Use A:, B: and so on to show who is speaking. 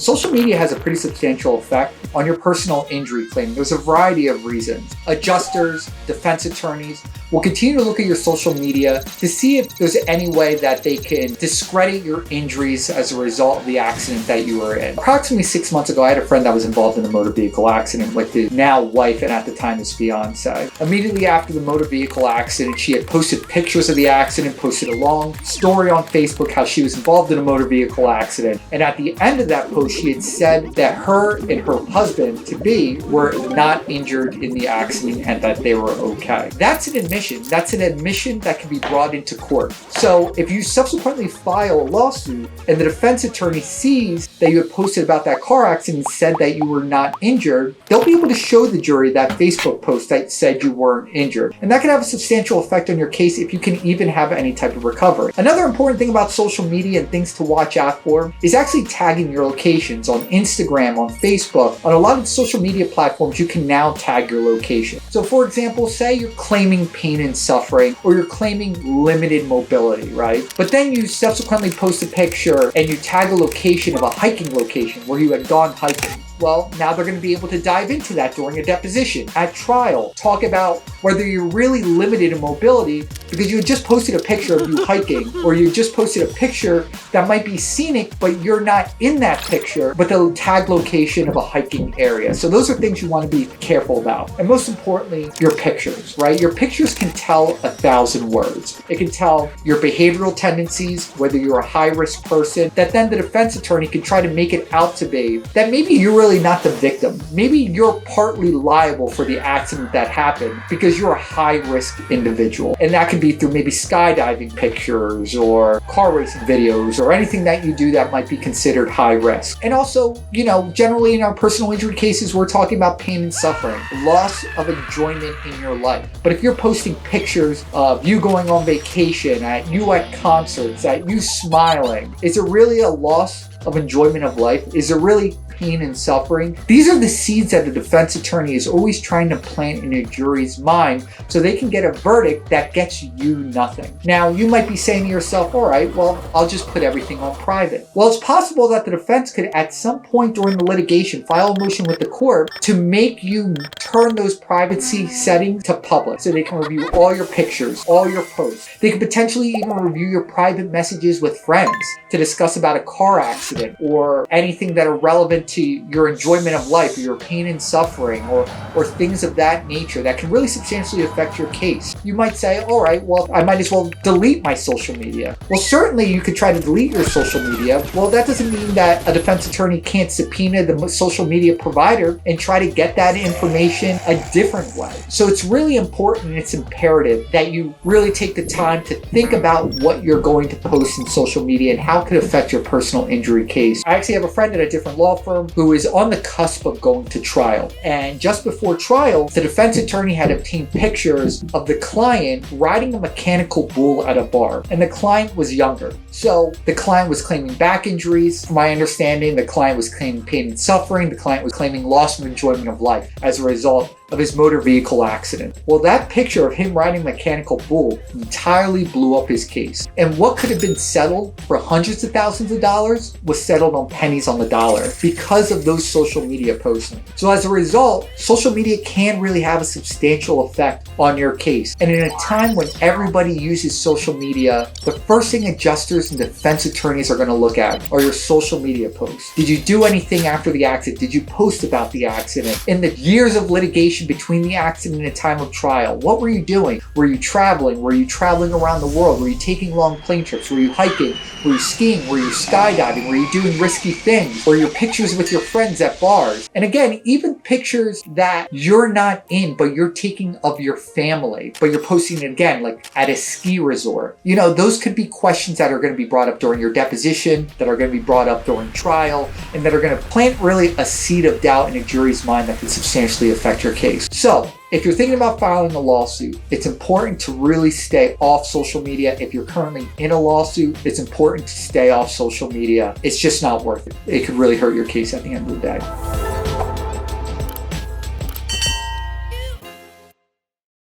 A: Social media has a pretty substantial effect on your personal injury claim. There's a variety of reasons. Adjusters, defense attorneys will continue to look at your social media to see if there's any way that they can discredit your injuries as a result of the accident that you were in. Approximately 6 months ago, I had a friend that was involved in a motor vehicle accident with his now wife and at the time his fiance. Immediately after the motor vehicle accident, she had posted pictures of the accident, posted a long story on Facebook how she was involved in a motor vehicle accident. And at the end of that post, she had said that her and her husband-to-be were not injured in the accident and that they were okay. That's an admission. That's an admission that can be brought into court. So if you subsequently file a lawsuit and the defense attorney sees that you had posted about that car accident and said that you were not injured, they'll be able to show the jury that Facebook post that said you weren't injured. And that can have a substantial effect on your case if you can even have any type of recovery. Another important thing about social media and things to watch out for is actually tagging your locations on Instagram, on Facebook. On a lot of social media platforms, you can now tag your location. So for example, say you're claiming pain and suffering, or you're claiming limited mobility, right? But then you subsequently post a picture and you tag a location of a hiking location where you had gone hiking. Well, now they're going to be able to dive into that during a deposition, at trial, talk about whether you're really limited in mobility because you had just posted a picture of you hiking, or you just posted a picture that might be scenic, but you're not in that picture, but the tag location of a hiking area. So those are things you want to be careful about. And most importantly, your pictures, right? Your pictures can tell 1,000 words. It can tell your behavioral tendencies, whether you're a high-risk person, that then the defense attorney can try to make it out to be that maybe you're really not the victim. Maybe you're partly liable for the accident that happened because you're a high-risk individual. And that can be through maybe skydiving pictures or car racing videos or anything that you do that might be considered high risk. And also, generally in our personal injury cases, we're talking about pain and suffering, loss of enjoyment in your life. But if you're posting pictures of you going on vacation, you at concerts, you smiling, is it really a loss of enjoyment of life? Is it really pain and suffering? These are the seeds that the defense attorney is always trying to plant in a jury's mind so they can get a verdict that gets you nothing. Now, you might be saying to yourself, all right, well, I'll just put everything on private. Well, it's possible that the defense could at some point during the litigation file a motion with the court to make you turn those privacy settings to public so they can review all your pictures, all your posts. They could potentially even review your private messages with friends to discuss about a car accident or anything that are relevant to your enjoyment of life or your pain and suffering or things of that nature that can really substantially affect your case. You might say, all right, well, I might as well delete my social media. Well, certainly you could try to delete your social media. Well, that doesn't mean that a defense attorney can't subpoena the social media provider and try to get that information a different way. So it's really important and it's imperative that you really take the time to think about what you're going to post in social media and how it could affect your personal injury case. I actually have a friend at a different law firm who is on the cusp of going to trial. And just before trial, the defense attorney had obtained pictures of the client riding a mechanical bull at a bar. And the client was younger. So the client was claiming back injuries. From my understanding, the client was claiming pain and suffering. The client was claiming loss of enjoyment of life as a result of his motor vehicle accident. Well, that picture of him riding a mechanical bull entirely blew up his case. And what could have been settled for hundreds of thousands of dollars was settled on pennies on the dollar because of those social media posting. So as a result, social media can really have a substantial effect on your case. And in a time when everybody uses social media, the first thing adjusters and defense attorneys are going to look at are your social media posts. Did you do anything after the accident? Did you post about the accident? In the years of litigation between the accident and the time of trial, what were you doing? Were you traveling? Were you traveling around the world? Were you taking long plane trips? Were you hiking? Were you skiing? Were you skydiving? Were you doing risky things? Were your pictures with your friends at bars? And again, even pictures that you're not in, but you're taking of your family, but you're posting it again, like at a ski resort. Those could be questions that are going to be brought up during your deposition, that are going to be brought up during trial, and that are going to plant really a seed of doubt in a jury's mind that could substantially affect your case. So, if you're thinking about filing a lawsuit, it's important to really stay off social media. If you're currently in a lawsuit, it's important to stay off social media. It's just not worth it. It could really hurt your case at the end of the day.